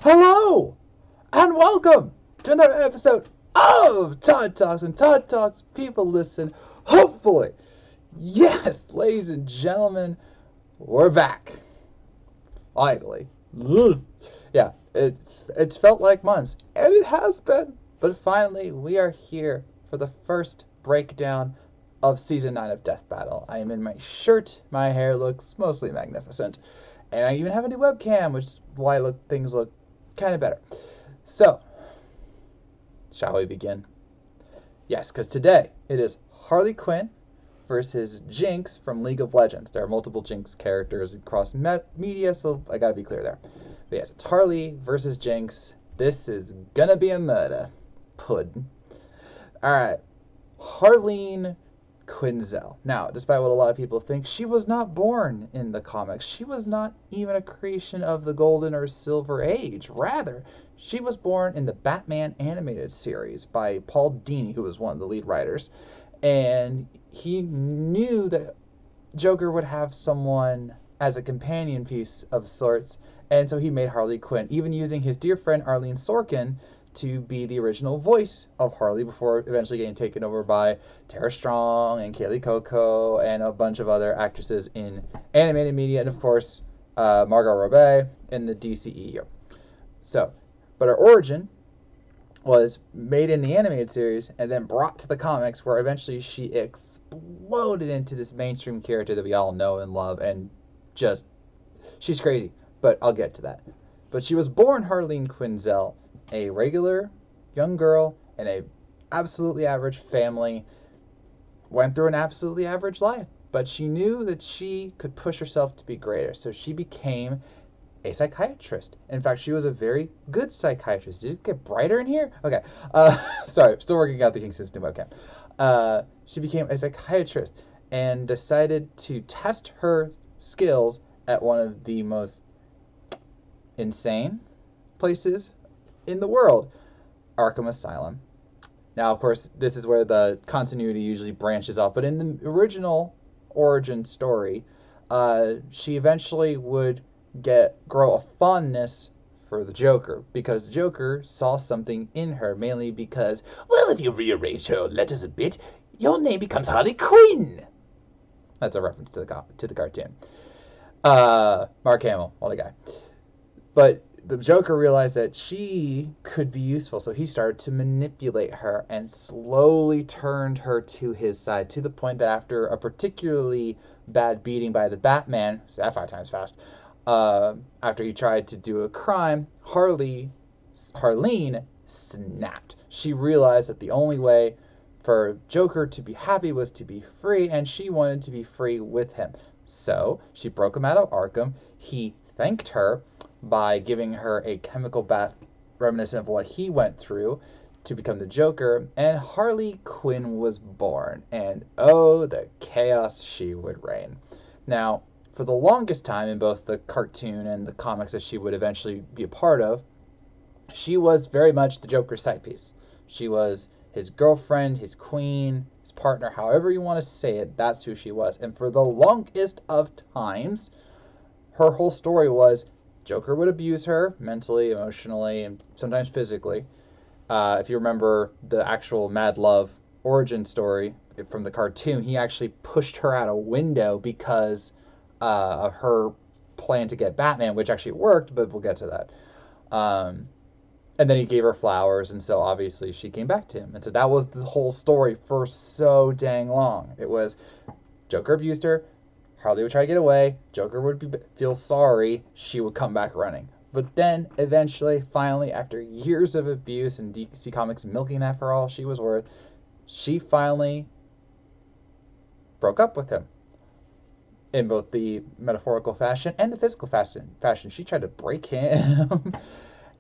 Hello, and welcome to another episode of Todd Talks. And Todd Talks, people listen. Hopefully, yes, ladies and gentlemen, we're back. Finally. Yeah, it's felt like months, and it has been. But finally, we are here for the first breakdown of Season 9 of Death Battle. I am in my shirt, my hair looks mostly magnificent, and I even have a new webcam, which is why things look kind of better. So, shall we begin? Yes, because today it is Harley Quinn versus Jinx from League of Legends. There are multiple Jinx characters across media, so I gotta be clear there. But yes, it's Harley versus Jinx. This is gonna be a murder. Puddin'. Alright, Harleen Quinzel. Now, despite what a lot of people think, she was not born in the comics. She was not even a creation of the Golden or Silver Age. Rather, she was born in the Batman animated series by Paul Dini, who was one of the lead writers. And he knew that Joker would have someone as a companion piece of sorts, and so he made Harley Quinn, even using his dear friend Arlene Sorkin to be the original voice of Harley before eventually getting taken over by Tara Strong and Kaylee Coco and a bunch of other actresses in animated media, and of course Margot Robbie in the DCEU. So, but her origin was made in the animated series and then brought to the comics, where eventually she exploded into this mainstream character that we all know and love, and just, she's crazy, but I'll get to that. But she was born Harleen Quinzel, a regular young girl in a absolutely average family, went through an absolutely average life, but she knew that she could push herself to be greater, so she became a psychiatrist. In fact, she was a very good psychiatrist. Did it get brighter in here? Okay. Sorry, still working out the King system. Okay. She became a psychiatrist and decided to test her skills at one of the most insane places in the world, Arkham Asylum. Now, of course, this is where the continuity usually branches off, but in the original origin story, she eventually would grow a fondness for the Joker, because the Joker saw something in her, mainly because, well, if you rearrange her letters a bit, your name becomes Harley Quinn. That's a reference to the cartoon. Mark Hamill, what a guy. But the Joker realized that she could be useful, so he started to manipulate her and slowly turned her to his side, to the point that after a particularly bad beating by the Batman, say that 5 times fast, after he tried to do a crime, Harleen snapped. She realized that the only way for Joker to be happy was to be free, and she wanted to be free with him. So she broke him out of Arkham. He thanked her by giving her a chemical bath reminiscent of what he went through to become the Joker, and Harley Quinn was born, and oh, the chaos she would reign. Now, for the longest time in both the cartoon and the comics that she would eventually be a part of, she was very much the Joker's side piece. She was his girlfriend, his queen, his partner, however you want to say it, that's who she was. And for the longest of times, her whole story was Joker would abuse her mentally, emotionally, and sometimes physically. If you remember the actual Mad Love origin story from the cartoon, he actually pushed her out a window because of her plan to get Batman, which actually worked, but we'll get to that. And then he gave her flowers, and so obviously she came back to him. And so that was the whole story for so dang long. It was Joker abused her, Harley would try to get away, Joker would feel sorry, she would come back running. But then, eventually, finally, after years of abuse and DC Comics milking that for all she was worth, she finally broke up with him. In both the metaphorical fashion and the physical fashion. She tried to break him.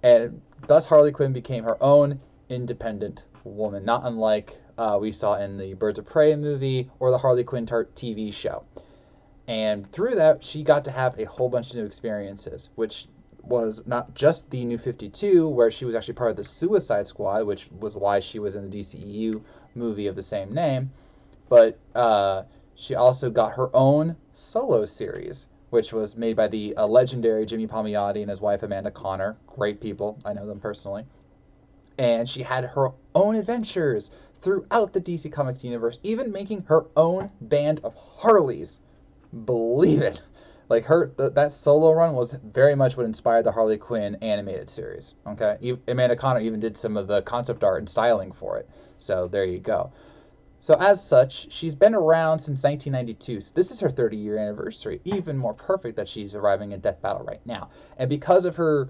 And thus Harley Quinn became her own independent woman, not unlike we saw in the Birds of Prey movie or the Harley Quinn TV show. And through that, she got to have a whole bunch of new experiences, which was not just the New 52, where she was actually part of the Suicide Squad, which was why she was in the DCEU movie of the same name, but she also got her own solo series, which was made by the legendary Jimmy Palmiotti and his wife Amanda Connor. Great people. I know them personally. And she had her own adventures throughout the DC Comics universe, even making her own band of Harleys. Believe it. Like that solo run was very much what inspired the Harley Quinn animated series. Okay, Amanda Connor even did some of the concept art and styling for it. So there you go. So as such, she's been around since 1992. So this is her 30-year anniversary. Even more perfect that she's arriving in Death Battle right now. And because of her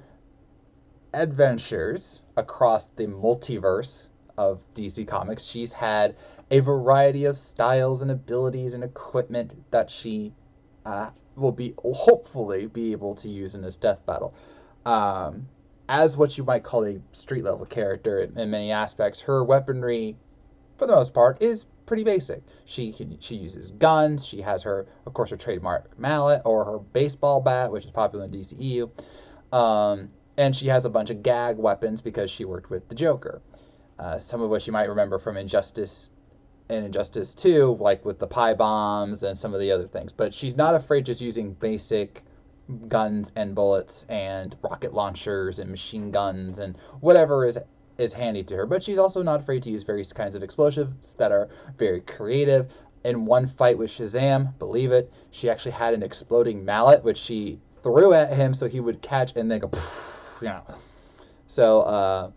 adventures across the multiverse of DC Comics, she's had a variety of styles and abilities and equipment that she will hopefully be able to use in this Death Battle. As what you might call a street level character in many aspects, her weaponry, for the most part, is pretty basic. She uses guns. She has of course, her trademark mallet or her baseball bat, which is popular in DCEU. And she has a bunch of gag weapons because she worked with the Joker. Some of which you might remember from Injustice and Injustice 2, like with the pie bombs and some of the other things. But she's not afraid just using basic guns and bullets and rocket launchers and machine guns and whatever is handy to her. But she's also not afraid to use various kinds of explosives that are very creative. In one fight with Shazam, believe it, she actually had an exploding mallet which she threw at him so he would catch and then go poof, So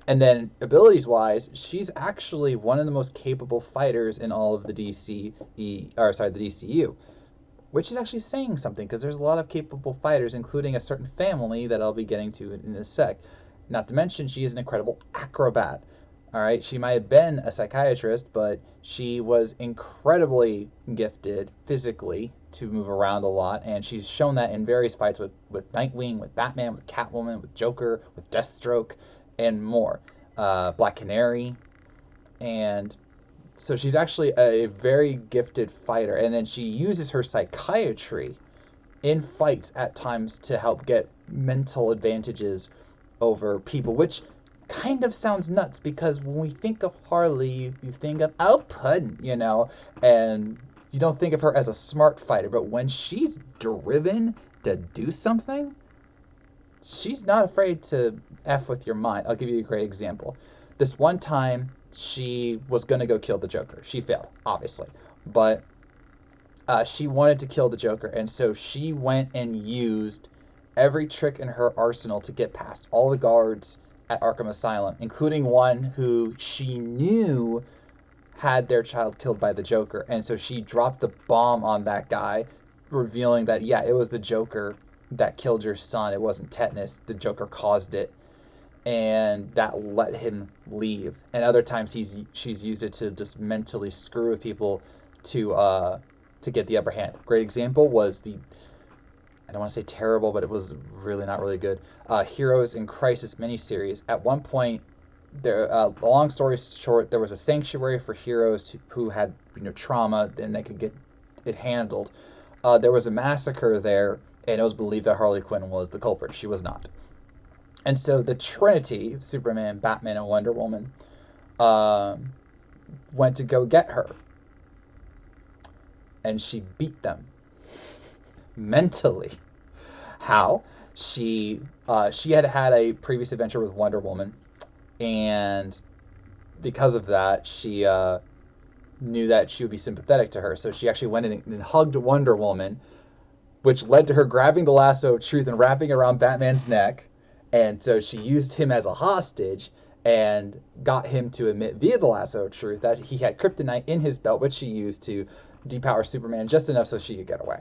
and then abilities-wise, she's actually one of the most capable fighters in all of the the DCU, which is actually saying something because there's a lot of capable fighters, including a certain family that I'll be getting to in a sec. Not to mention, she is an incredible acrobat. All right, she might have been a psychiatrist, but she was incredibly gifted physically to move around a lot, and she's shown that in various fights with Nightwing, with Batman, with Catwoman, with Joker, with Deathstroke, and more. Black Canary. And so she's actually a very gifted fighter. And then she uses her psychiatry in fights at times to help get mental advantages over people, which kind of sounds nuts because when we think of Harley, you think of Puddin', and you don't think of her as a smart fighter. But when she's driven to do something, she's not afraid to F with your mind. I'll give you a great example. This one time, she was going to go kill the Joker. She failed, obviously. But she wanted to kill the Joker, and so she went and used every trick in her arsenal to get past all the guards at Arkham Asylum, including one who she knew had their child killed by the Joker. And so she dropped the bomb on that guy, revealing that, yeah, it was the Joker that killed your son. It wasn't tetanus. The Joker caused it, and that let him leave. And other times she's used it to just mentally screw with people to get the upper hand. Great example was I don't want to say terrible, but it was really not really good, Heroes in Crisis miniseries. At one point, long story short, there was a sanctuary for heroes who had trauma and they could get it handled. There was a massacre there, and it was believed that Harley Quinn was the culprit. She was not. And so the Trinity, Superman, Batman, and Wonder Woman, went to go get her. And she beat them. Mentally. How? She had a previous adventure with Wonder Woman, and because of that, she knew that she would be sympathetic to her. So she actually went in and hugged Wonder Woman, which led to her grabbing the lasso of truth and wrapping it around Batman's neck. And so she used him as a hostage and got him to admit via the lasso of truth that he had kryptonite in his belt, which she used to depower Superman just enough so she could get away.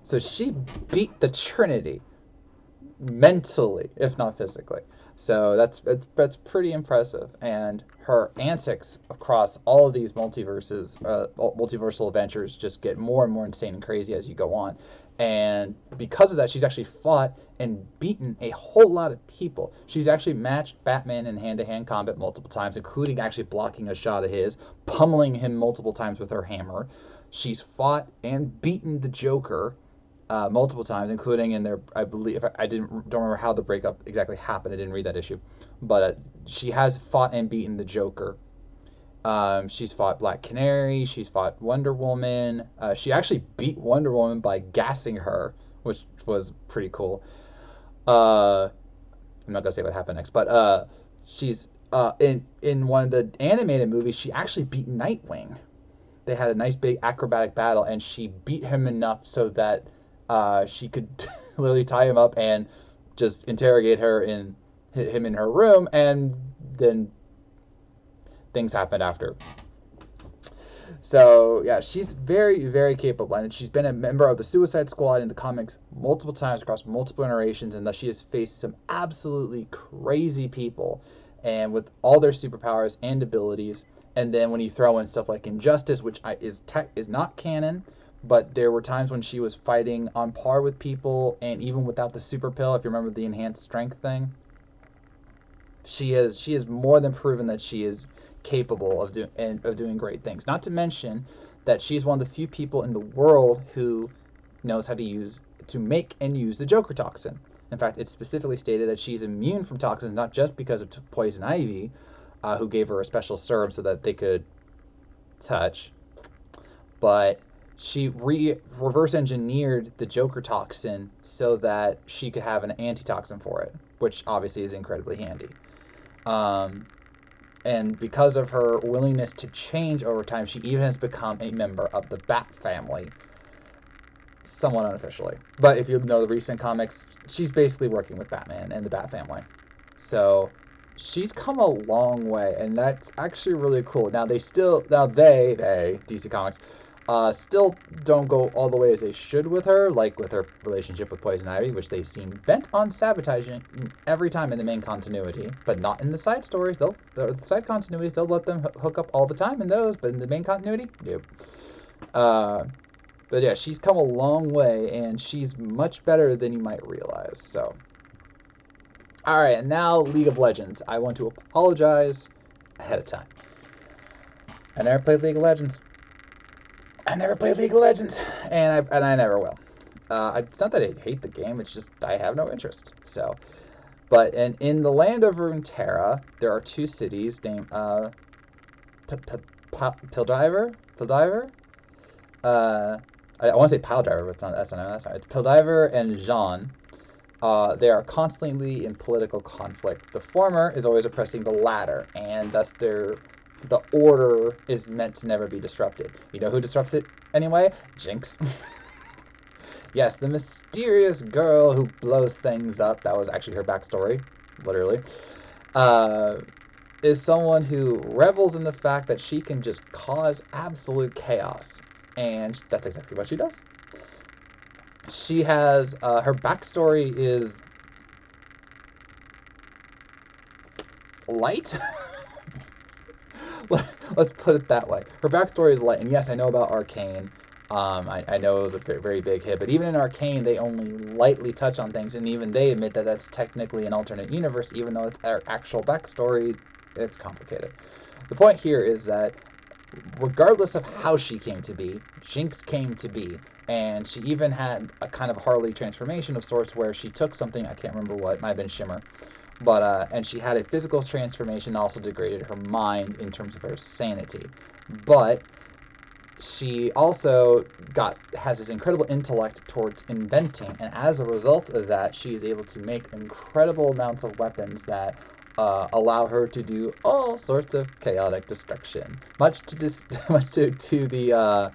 So she beat the Trinity mentally, if not physically. So that's pretty impressive. And her antics across all of these multiversal adventures just get more and more insane and crazy as you go on. And because of that, she's actually fought and beaten a whole lot of people. She's actually matched Batman in hand-to-hand combat multiple times, including actually blocking a shot of his, pummeling him multiple times with her hammer. She's fought and beaten the Joker multiple times, including in their, I believe, don't remember how the breakup exactly happened. I didn't read that issue, but she has fought and beaten the Joker She's fought Black Canary. She's fought Wonder Woman. She actually beat Wonder Woman by gassing her, which was pretty cool. I'm not gonna say what happened next, but she's in one of the animated movies. She actually beat Nightwing. They had a nice big acrobatic battle, and she beat him enough so that she could literally tie him up and just interrogate him in her room, and then things happened after. So yeah, she's very, very capable, and she's been a member of the Suicide Squad in the comics multiple times across multiple iterations, and thus she has faced some absolutely crazy people, and with all their superpowers and abilities. And then when you throw in stuff like Injustice, which is not canon, but there were times when she was fighting on par with people, and even without the super pill, if you remember the enhanced strength thing, she has more than proven that she is capable of doing great things. Not to mention that she's one of the few people in the world who knows how to make and use the Joker toxin. In fact, it's specifically stated that she's immune from toxins, not just because of Poison Ivy, who gave her a special serum so that they could touch, but she reverse engineered the Joker toxin so that she could have an antitoxin for it, which obviously is incredibly handy. And because of her willingness to change over time, she even has become a member of the Bat family, somewhat unofficially. But if you know the recent comics, she's basically working with Batman and the Bat family. So she's come a long way, and that's actually really cool. Now DC Comics, still don't go all the way as they should with her, like with her relationship with Poison Ivy, which they seem bent on sabotaging every time in the main continuity, but not in the side stories. The side continuities, they'll let them hook up all the time in those, but in the main continuity, nope. But yeah, she's come a long way, and she's much better than you might realize. So, all right, and now League of Legends. I want to apologize ahead of time. I never played League of Legends. and I never will. It's not that I hate the game; it's just I have no interest. So, but in the land of Runeterra, there are two cities named Pildiver. I want to say Piledriver, but that's not. Pildiver and Jean. They are constantly in political conflict. The former is always oppressing the latter, and thus the order is meant to never be disrupted. You know who disrupts it anyway? Jinx. Yes, the mysterious girl who blows things up, that was actually her backstory, literally, is someone who revels in the fact that she can just cause absolute chaos. And that's exactly what she does. She has, her backstory is light? Let's put it that way. Her backstory is light, and yes, I know about Arcane. I know it was a very big hit, but even in Arcane, they only lightly touch on things, and even they admit that that's technically an alternate universe, even though it's our actual backstory, it's complicated. The point here is that regardless of how she came to be, Jinx came to be, and she even had a kind of Harley transformation of sorts where she took something, I can't remember what, it might have been Shimmer, but and she had a physical transformation, also degraded her mind in terms of her sanity. But she also has this incredible intellect towards inventing, and as a result of that, she is able to make incredible amounts of weapons that allow her to do all sorts of chaotic destruction, much to the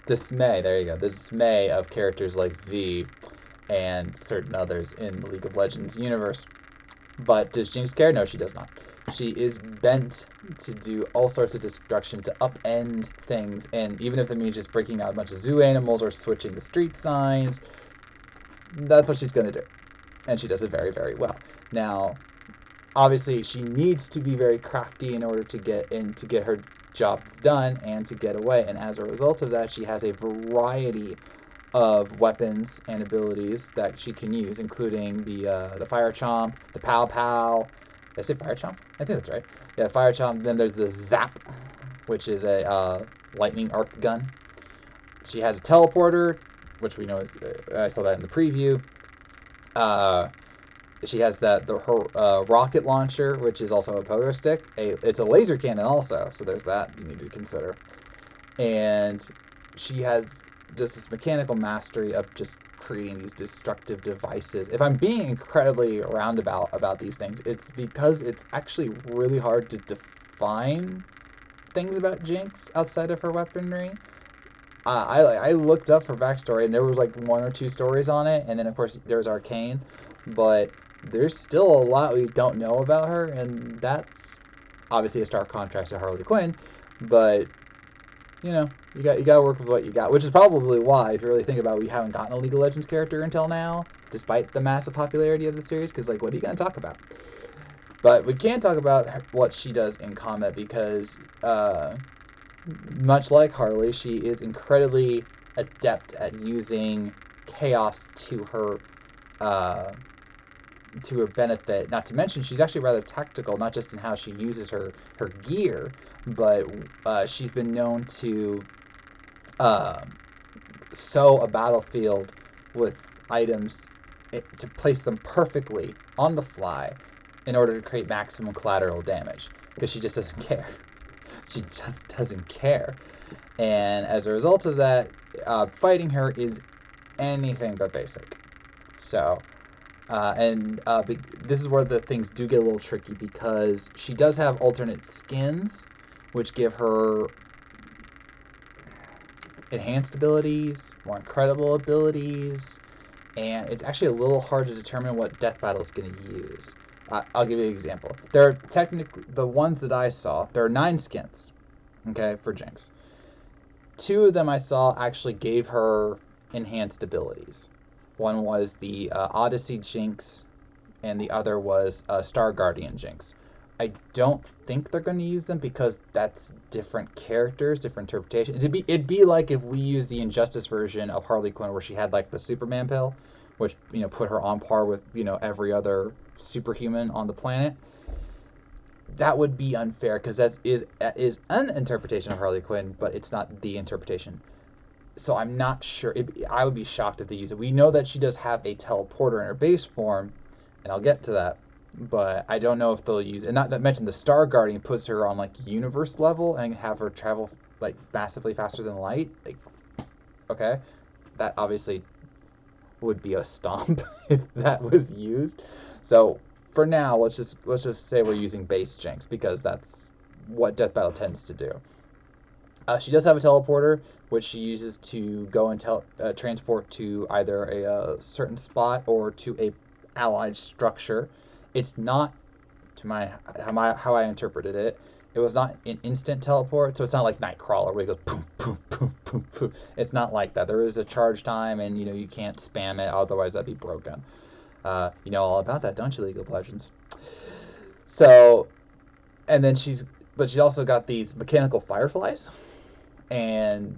dismay. There you go, the dismay of characters like V and certain others in the League of Legends universe. But does Jinx care? No, she does not. She is bent to do all sorts of destruction, to upend things, and even if it means just breaking out a bunch of zoo animals or switching the street signs, that's what she's going to do. And she does it very, very well. Now, obviously, she needs to be very crafty in order to get her jobs done and to get away, and as a result of that, she has a variety of weapons and abilities that she can use, including the Fire Chomp, the Pow Pow. Did I say Fire Chomp? I think that's right. Yeah, Fire Chomp. Then there's the Zap, which is a lightning arc gun. She has a teleporter, which we know is, I saw that in the preview. She has her rocket launcher, which is also a pogo stick. It's a laser cannon also, so there's that you need to consider. And she has just this mechanical mastery of just creating these destructive devices. If I'm being incredibly roundabout about these things, it's because it's actually really hard to define things about Jinx outside of her weaponry. I looked up her backstory, and there was like one or two stories on it, and then of course there's Arcane, but there's still a lot we don't know about her, and that's obviously a stark contrast to Harley Quinn. But you got to work with what you got, which is probably why, if you really think about it, we haven't gotten a League of Legends character until now, despite the massive popularity of the series. Because like, what are you gonna talk about? But we can talk about what she does in combat because, much like Harley, she is incredibly adept at using chaos uh, to her benefit. Not to mention, she's actually rather tactical, not just in how she uses her gear, but she's been known to uh, sow a battlefield with items to place them perfectly on the fly in order to create maximum collateral damage because she just doesn't care. She just doesn't care. And as a result of that, fighting her is anything but basic. So, this is where the things do get a little tricky because she does have alternate skins, which give her enhanced abilities, more incredible abilities, and it's actually a little hard to determine what Death Battle is going to use. I'll give you an example. There are technically, the ones that I saw, there are 9 skins, okay, for Jinx. 2 of them I saw actually gave her enhanced abilities. One was the Odyssey Jinx, and the other was Star Guardian Jinx. I don't think they're going to use them because that's different characters, different interpretations. It'd be like if we used the Injustice version of Harley Quinn where she had like the Superman pill, which put her on par with every other superhuman on the planet. That would be unfair because that is an interpretation of Harley Quinn, but it's not the interpretation. So I'm not sure. I would be shocked if they use it. We know that she does have a teleporter in her base form, and I'll get to that. But I don't know if they'll use, and not to mention the Star Guardian puts her on like universe level and have her travel like massively faster than light. Like, okay, that obviously would be a stomp if that was used. So for now, let's just say we're using base Jinx because that's what Death Battle tends to do. She does have a teleporter, which she uses to go and transport to either a certain spot or to a allied structure. It's not, to how I interpreted it, it was not an instant teleport, so it's not like Nightcrawler where it goes boom, boom, boom, boom, boom. It's not like that. There is a charge time, and you can't spam it, otherwise that'd be broken. You know all about that, don't you, League of Legends? So, and then but she also got these mechanical fireflies, and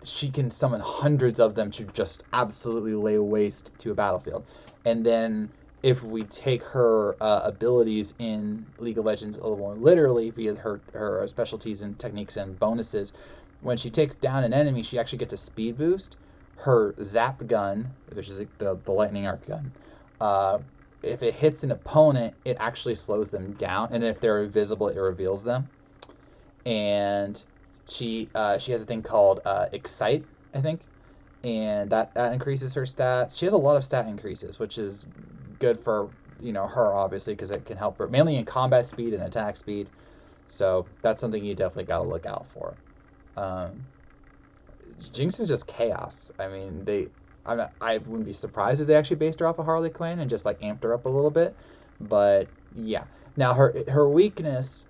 she can summon hundreds of them to just absolutely lay waste to a battlefield. And then if we take her abilities in League of Legends a little more literally via her specialties and techniques and bonuses, when she takes down an enemy, she actually gets a speed boost. Her zap gun, which is the lightning arc gun, if it hits an opponent, it actually slows them down, and if they're invisible, it reveals them. And she has a thing called Excite, I think, and that increases her stats. She has a lot of stat increases, which is good for her obviously because it can help her mainly in combat speed and attack speed. So that's something you definitely got to look out for. Jinx is just chaos. I mean, I wouldn't be surprised if they actually based her off of Harley Quinn and just like amped her up a little bit. But yeah, now her weakness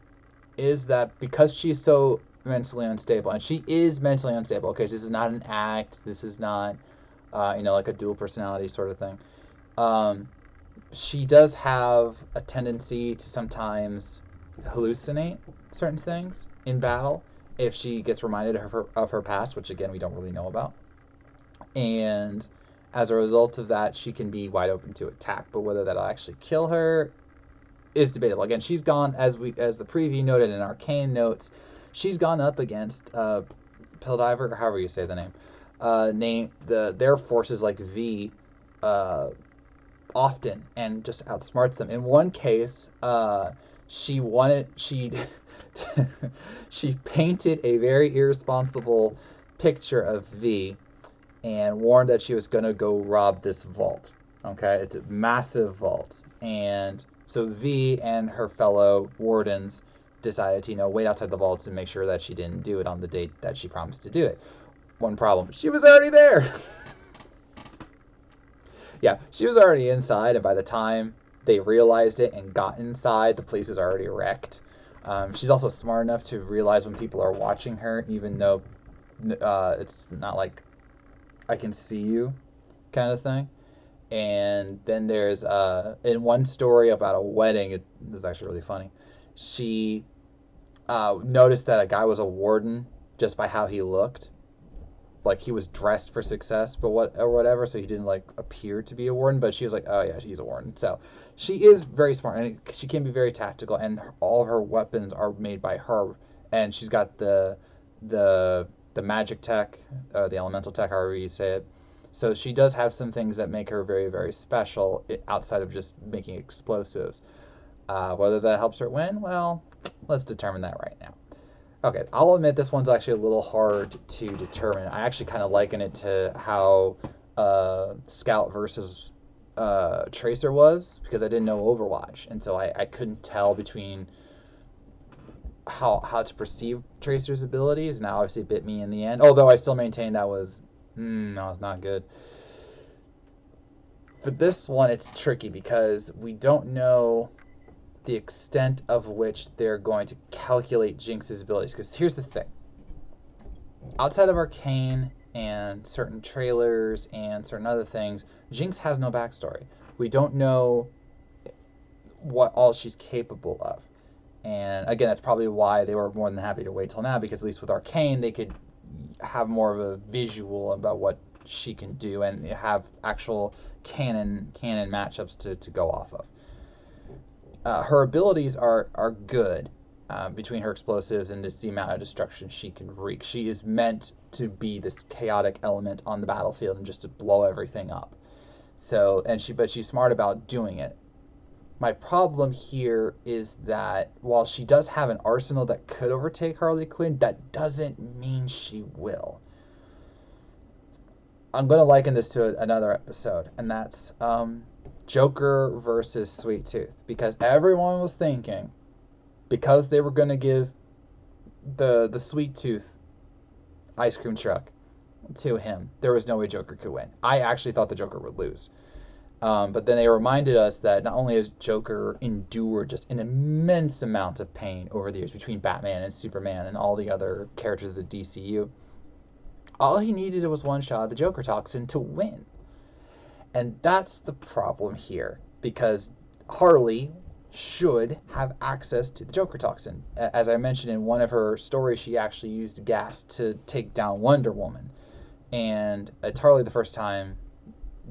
is that because she's so mentally unstable, and she is mentally unstable. Okay, this is not an act. This is not, like a dual personality sort of thing. She does have a tendency to sometimes hallucinate certain things in battle if she gets reminded of her past, which again we don't really know about. And as a result of that, she can be wide open to attack. But whether that'll actually kill her is debatable. Again, she's gone, as the preview noted in Arcane notes, she's gone up against Pilldiver, or however you say the name. Their forces like V often and just outsmarts them. In one case, she wanted she she painted a very irresponsible picture of V and warned that she was going to go rob this vault. Okay, it's a massive vault. And so V and her fellow wardens decided to, wait outside the vaults and make sure that she didn't do it on the date that she promised to do it. One problem, she was already there. Yeah, she was already inside, and by the time they realized it and got inside, the place is already wrecked. She's also smart enough to realize when people are watching her, even though it's not like I can see you kind of thing. And then there's in one story about a wedding, it was actually really funny. She noticed that a guy was a warden just by how he looked. Like he was dressed for success, but whatever, so he didn't like appear to be a warden. But she was like, oh yeah, he's a warden. So she is very smart, and she can be very tactical, and all of her weapons are made by her. And she's got the magic tech, the elemental tech, however you say it. So she does have some things that make her very, very special outside of just making explosives. Whether that helps her win, well, let's determine that right now. Okay, I'll admit this one's actually a little hard to determine. I actually kind of liken it to how Scout versus Tracer was, because I didn't know Overwatch, and so I couldn't tell between how to perceive Tracer's abilities, and that obviously bit me in the end. Although I still maintain that was not good. For this one, it's tricky because we don't know the extent of which they're going to calculate Jinx's abilities. Because here's the thing. Outside of Arcane and certain trailers and certain other things, Jinx has no backstory. We don't know what all she's capable of. And again, that's probably why they were more than happy to wait till now, because at least with Arcane, they could have more of a visual about what she can do and have actual canon matchups to go off of. Her abilities are good between her explosives and just the amount of destruction she can wreak. She is meant to be this chaotic element on the battlefield and just to blow everything up. So, but she's smart about doing it. My problem here is that while she does have an arsenal that could overtake Harley Quinn, that doesn't mean she will. I'm going to liken this to another episode, and that's Joker versus Sweet Tooth, because everyone was thinking, because they were going to give the Sweet Tooth ice cream truck to him, there was no way Joker could win. I actually thought the Joker would lose. But then they reminded us that not only has Joker endured just an immense amount of pain over the years between Batman and Superman and all the other characters of the DCU, all he needed was one shot of the Joker toxin to win. And that's the problem here, because Harley should have access to the Joker toxin. As I mentioned in one of her stories, she actually used gas to take down Wonder Woman. And it's Harley the first time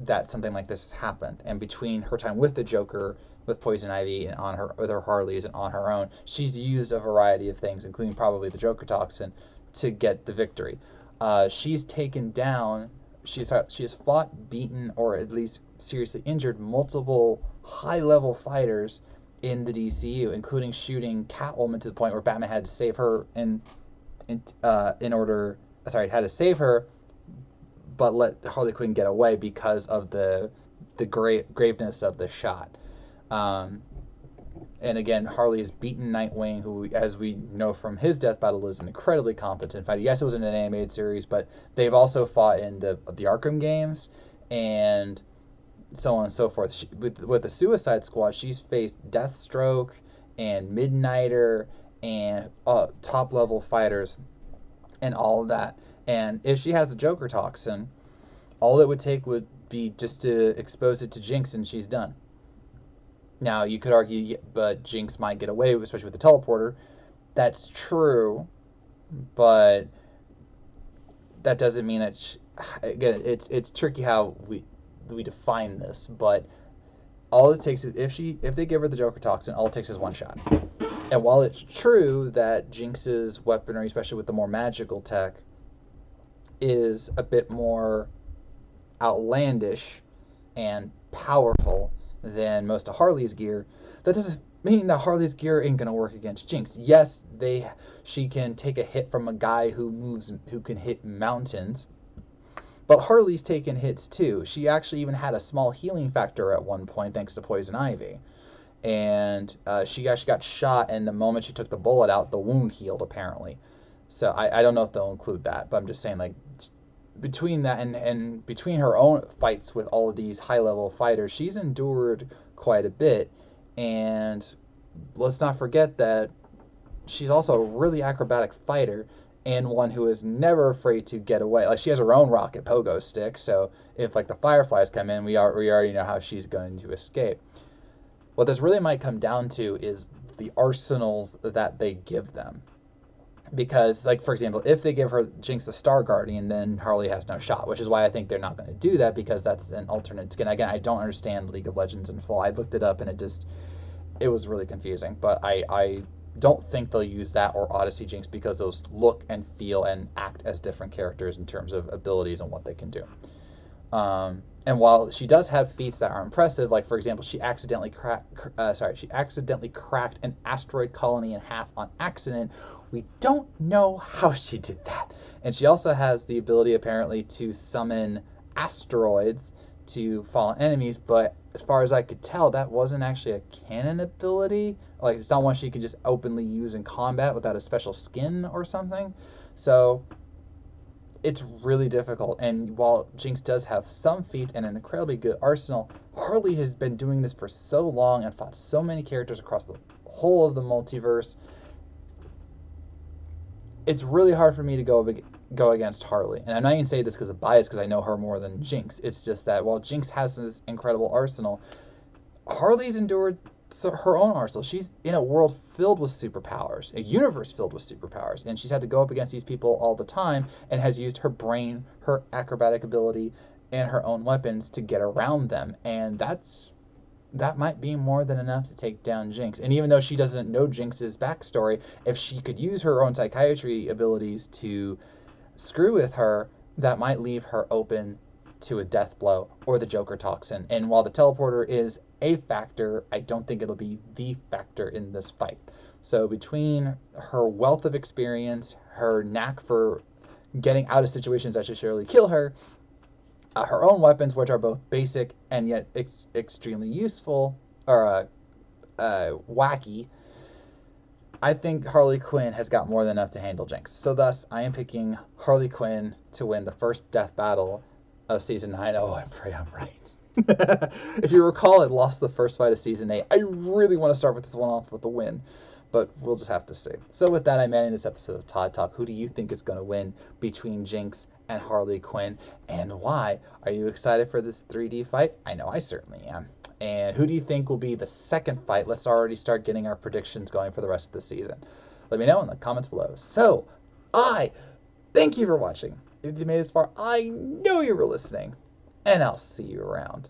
that something like this has happened. And between her time with the Joker, with Poison Ivy, and with her Harleys and on her own, she's used a variety of things, including probably the Joker toxin, to get the victory. She's taken down, she has fought, beaten, or at least seriously injured multiple high-level fighters in the DCU, including shooting Catwoman to the point where Batman had to save her had to save her, but let Harley Quinn get away because of the graveness of the shot. And again, Harley's beaten Nightwing, who, as we know from his death battle, is an incredibly competent fighter. Yes, it was in an animated series, but they've also fought in the Arkham games and so on and so forth. With the Suicide Squad, she's faced Deathstroke and Midnighter and top-level fighters and all of that. And if she has the Joker toxin, all it would take would be just to expose it to Jinx and she's done. Now, you could argue, but Jinx might get away, especially with the teleporter. That's true, but that doesn't mean that again, it's tricky how we define this, but all it takes is if they give her the Joker toxin, all it takes is one shot. And while it's true that Jinx's weaponry, especially with the more magical tech, is a bit more outlandish and powerful than most of Harley's gear, that doesn't mean that Harley's gear ain't gonna work against Jinx. Yes, she can take a hit from a guy who can hit mountains, but Harley's taken hits too. She actually even had a small healing factor at one point thanks to Poison Ivy. And she actually got shot, and the moment she took the bullet out, the wound healed, apparently. So I don't know if they'll include that, but I'm just saying, like, between that and between her own fights with all of these high-level fighters, she's endured quite a bit. And let's not forget that she's also a really acrobatic fighter, and one who is never afraid to get away. Like, she has her own rocket pogo stick, so if, like, the Fireflies come in, we already know how she's going to escape. What this really might come down to is the arsenals that they give them. Because, like, for example, if they give her Jinx the Star Guardian, then Harley has no shot, which is why I think they're not going to do that, because that's an alternate skin. Again, I don't understand League of Legends in full. I looked it up, and it was really confusing. But I don't think they'll use that or Odyssey Jinx, because those look and feel and act as different characters in terms of abilities and what they can do. And while she does have feats that are impressive, like, for example, she accidentally cracked an asteroid colony in half on accident. We don't know how she did that. And she also has the ability, apparently, to summon asteroids to fallen enemies, but as far as I could tell, that wasn't actually a canon ability. Like, it's not one she could just openly use in combat without a special skin or something. So it's really difficult. And while Jinx does have some feats and an incredibly good arsenal, Harley has been doing this for so long and fought so many characters across the whole of the multiverse. It's really hard for me to go against Harley. And I'm not even saying this because of bias, because I know her more than Jinx. It's just that while Jinx has this incredible arsenal, Harley's endured her own arsenal. She's in a world filled with superpowers, a universe filled with superpowers, and she's had to go up against these people all the time, and has used her brain, her acrobatic ability, and her own weapons to get around them. And that might be more than enough to take down Jinx. And even though she doesn't know Jinx's backstory, if she could use her own psychiatry abilities to screw with her, that might leave her open to a death blow or the Joker toxin. And while the teleporter is a factor, I don't think it'll be the factor in this fight. So between her wealth of experience, her knack for getting out of situations that should surely kill her, her own weapons, which are both basic and yet extremely useful, or wacky, I think Harley Quinn has got more than enough to handle Jinx. So thus, I am picking Harley Quinn to win the first death battle of Season 9. Oh, I pray I'm right. If you recall, I lost the first fight of Season 8. I really want to start with this one off with a win, but we'll just have to see. So with that, I'm ending this episode of Todd Talk. Who do you think is going to win between Jinx and Harley Quinn, and why? Are you excited for this 3D fight? I know I certainly am. And who do you think will be the second fight? Let's already start getting our predictions going for the rest of the season. Let me know in the comments below. So, I thank you for watching. If you made it this far, I know you were listening, and I'll see you around.